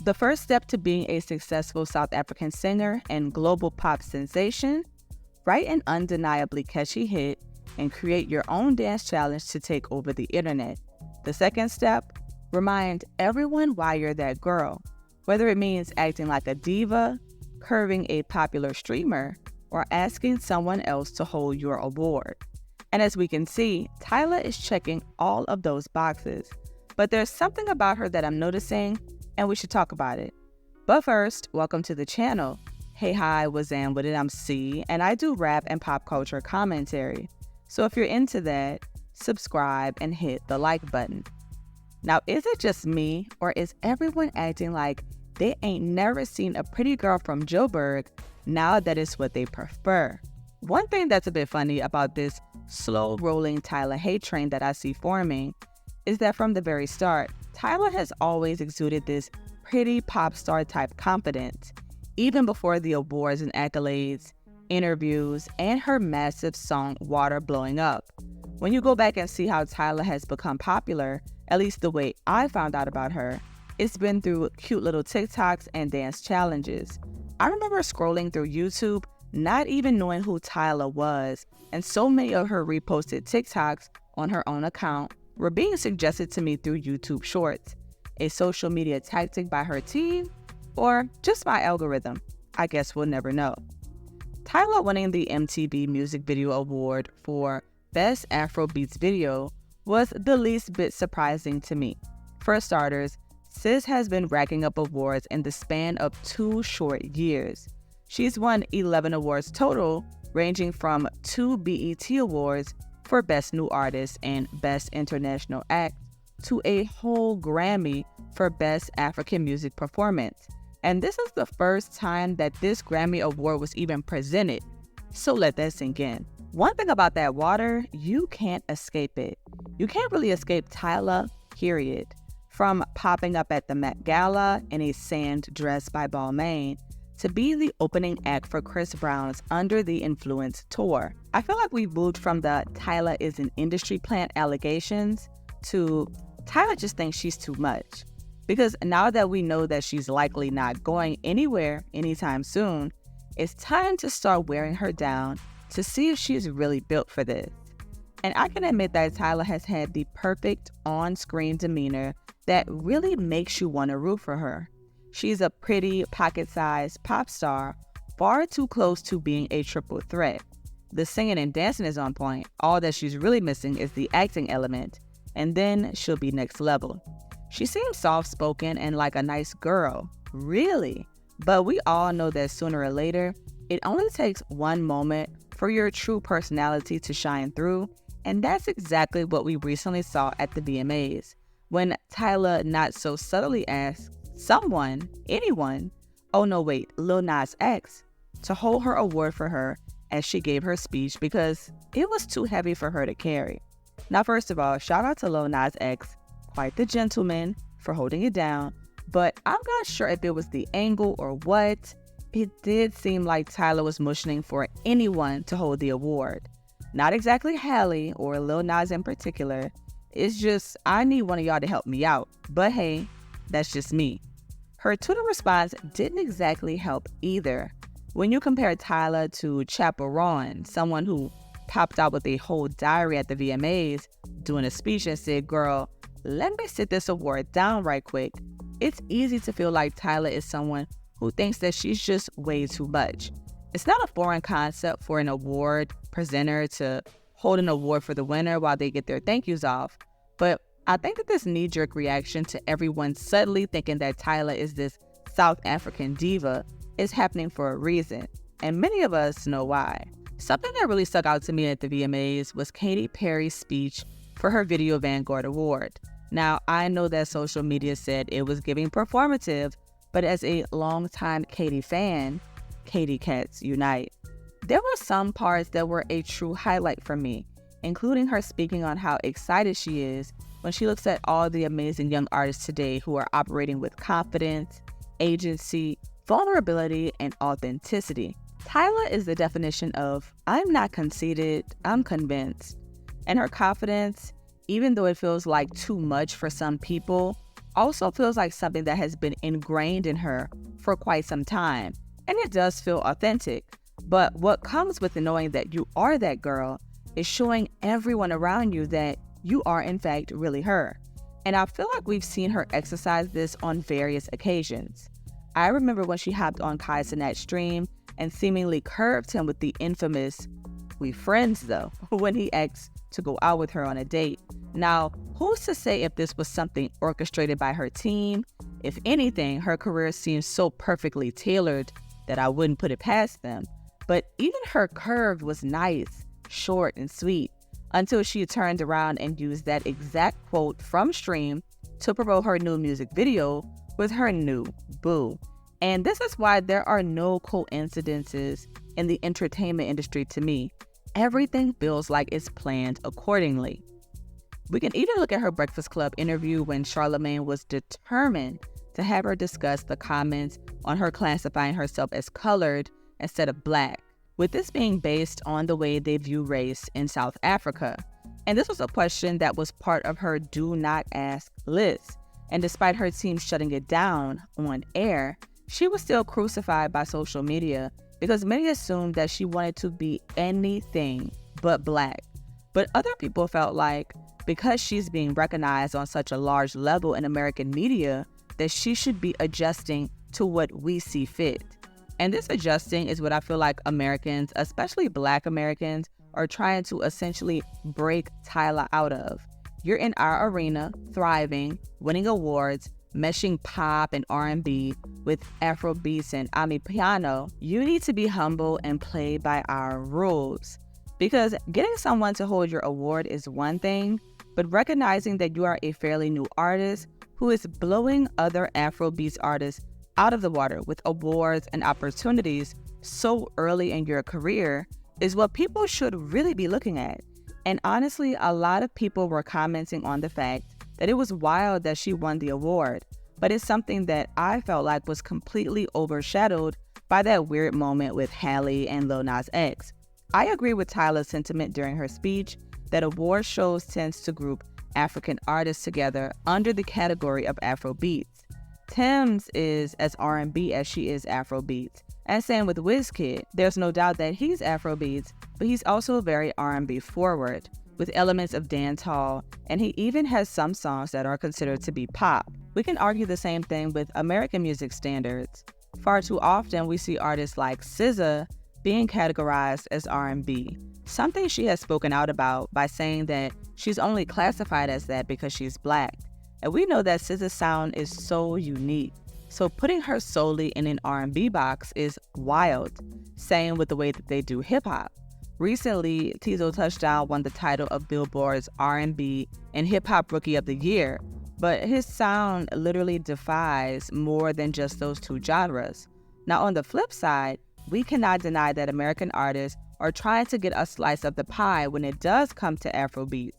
The first step to being a successful South African singer and global pop sensation: write an undeniably catchy hit and create your own dance challenge to take over the internet. The second step: remind everyone why you're that girl, whether it means acting like a diva, curving a popular streamer, or asking someone else to hold your award. And as we can see, Tyla is checking all of those boxes. But there's something about her that I'm noticing, and we should talk about it. But first, welcome to the channel. Hey, hi, Wazam with it, I'm C, and I do rap and pop culture commentary. So if you're into that, subscribe and hit the like button. Now, is it just me, or is everyone acting like they ain't never seen a pretty girl from Joburg now that it's what they prefer? One thing that's a bit funny about this slow-rolling Tyla hate train that I see forming is that from the very start, Tyla has always exuded this pretty pop star type confidence, even before the awards and accolades, interviews, and her massive song Water blowing up. When you go back and see how Tyla has become popular, at least the way I found out about her, it's been through cute little TikToks and dance challenges. I remember scrolling through YouTube, not even knowing who Tyla was, and so many of her reposted TikToks on her own account were being suggested to me through YouTube Shorts, a social media tactic by her team, or just my algorithm. I guess we'll never know. Tyla winning the MTV Music Video Award for Best Afrobeats Video was the least bit surprising to me. For starters, sis has been racking up awards in the span of 2 short years. She's won 11 awards total, ranging from 2 BET Awards for Best New Artist and Best International Act to a whole Grammy for Best African Music Performance. And this is the first time that this Grammy Award was even presented, so let that sink in. One thing about that water, you can't escape it. You can't really escape Tyla, period. From popping up at the Met Gala in a sand dress by Balmain to be the opening act for Chris Brown's Under the Influence tour. I feel like we've moved from the Tyla is an industry plant allegations to Tyla just thinks she's too much. Because now that we know that she's likely not going anywhere anytime soon, it's time to start wearing her down to see if she's really built for this. And I can admit that Tyla has had the perfect on-screen demeanor that really makes you want to root for her. She's a pretty, pocket-sized pop star, far too close to being a triple threat. The singing and dancing is on point. All that she's really missing is the acting element, and then she'll be next level. She seems soft-spoken and like a nice girl, really. But we all know that sooner or later, it only takes one moment for your true personality to shine through, and that's exactly what we recently saw at the VMAs, when Tyla not so subtly asked anyone, oh no wait, Lil Nas X, to hold her award for her as she gave her speech because it was too heavy for her to carry. Now, first of all, shout out to Lil Nas X, quite the gentleman, for holding it down, but I'm not sure if it was the angle or what. It did seem like Tyla was motioning for anyone to hold the award. Not exactly Halle or Lil Nas in particular. It's just, I need one of y'all to help me out. But hey, that's just me. Her Twitter response didn't exactly help either. When you compare Tyla to Chaperone, someone who popped out with a whole diary at the VMAs, doing a speech and said, girl, let me sit this award down right quick, it's easy to feel like Tyla is someone who thinks that she's just way too much. It's not a foreign concept for an award presenter to hold an award for the winner while they get their thank yous off, but I think that this knee-jerk reaction to everyone suddenly thinking that Tyla is this South African diva is happening for a reason, and many of us know why. Something that really stuck out to me at the VMAs was Katy Perry's speech for her Video Vanguard Award. Now, I know that social media said it was giving performative, but as a longtime Katy fan, Katy Cats Unite, there were some parts that were a true highlight for me, including her speaking on how excited she is when she looks at all the amazing young artists today who are operating with confidence, agency, vulnerability, and authenticity. Tyla is the definition of, I'm not conceited, I'm convinced. And her confidence, even though it feels like too much for some people, also feels like something that has been ingrained in her for quite some time, and it does feel authentic. But what comes with knowing that you are that girl is showing everyone around you that you are in fact really her. And I feel like we've seen her exercise this on various occasions. I remember when she hopped on Kai Cenat's stream and seemingly curved him with the infamous "we friends though" when he asked to go out with her on a date. Now, who's to say if this was something orchestrated by her team? If anything, her career seems so perfectly tailored that I wouldn't put it past them. But even her curve was nice, short, and sweet, until she turned around and used that exact quote from stream to promote her new music video with her new boo. And this is why there are no coincidences in the entertainment industry to me. Everything feels like it's planned accordingly. We can even look at her Breakfast Club interview when Charlamagne was determined to have her discuss the comments on her classifying herself as colored instead of black, with this being based on the way they view race in South Africa. And this was a question that was part of her do not ask list. And despite her team shutting it down on air, she was still crucified by social media because many assumed that she wanted to be anything but black. But other people felt like because she's being recognized on such a large level in American media, that she should be adjusting to what we see fit. And this adjusting is what I feel like Americans, especially Black Americans, are trying to essentially break Tyla out of. You're in our arena, thriving, winning awards, meshing pop and R&B with Afrobeats and Amapiano. You need to be humble and play by our rules. Because getting someone to hold your award is one thing, but recognizing that you are a fairly new artist who is blowing other Afrobeats artists out of the water with awards and opportunities so early in your career is what people should really be looking at. And honestly, a lot of people were commenting on the fact that it was wild that she won the award, but it's something that I felt like was completely overshadowed by that weird moment with Halle and Lil Nas X. I agree with Tyla's sentiment during her speech that award shows tends to group African artists together under the category of Afrobeats. Tems is as R&B as she is Afrobeats. And same with Wizkid. There's no doubt that he's Afrobeats, but he's also very R&B forward, with elements of dancehall, and he even has some songs that are considered to be pop. We can argue the same thing with American music standards. Far too often we see artists like SZA being categorized as R&B, something she has spoken out about by saying that she's only classified as that because she's Black. And we know that SZA's sound is so unique, so putting her solely in an R&B box is wild. Same with the way that they do hip-hop. Recently, Tizo Touchdown won the title of Billboard's R&B and Hip Hop Rookie of the Year, but his sound literally defies more than just those two genres. Now on the flip side, we cannot deny that American artists are trying to get a slice of the pie when it does come to Afrobeats,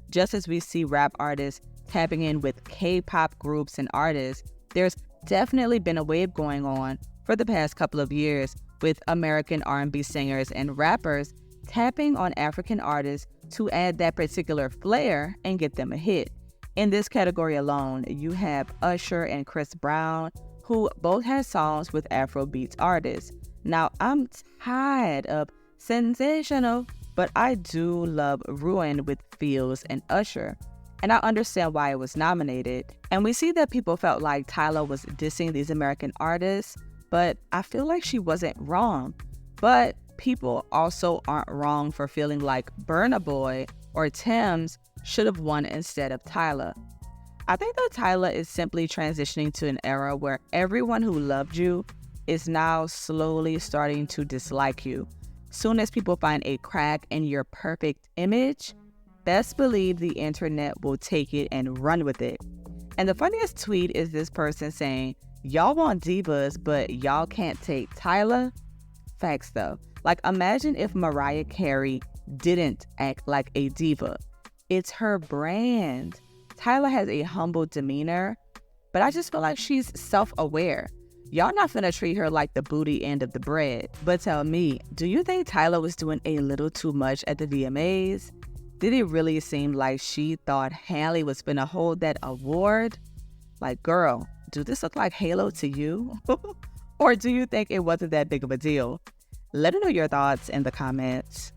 just as we see rap artists tapping in with K-pop groups and artists. There's definitely been a wave going on for the past couple of years with American R&B singers and rappers tapping on African artists to add that particular flair and get them a hit. In this category alone, you have Usher and Chris Brown, who both had songs with Afrobeats artists. Now, I'm tired of sensational, but I do love Ruin with Fields and Usher. And I understand why it was nominated. And we see that people felt like Tyla was dissing these American artists, but I feel like she wasn't wrong. But people also aren't wrong for feeling like Burna Boy or Tems should have won instead of Tyla. I think that Tyla is simply transitioning to an era where everyone who loved you is now slowly starting to dislike you. Soon as people find a crack in your perfect image, best believe the internet will take it and run with it. And the funniest tweet is this person saying, "Y'all want divas, but y'all can't take Tyla?" Facts though. Like, imagine if Mariah Carey didn't act like a diva. It's her brand. Tyla has a humble demeanor, but I just feel like she's self-aware. Y'all not finna treat her like the booty end of the bread. But tell me, do you think Tyla was doing a little too much at the VMAs? Did it really seem like she thought Halle was finna hold that award? Like, girl, do this look like Halo to you? Or do you think it wasn't that big of a deal? Let me know your thoughts in the comments.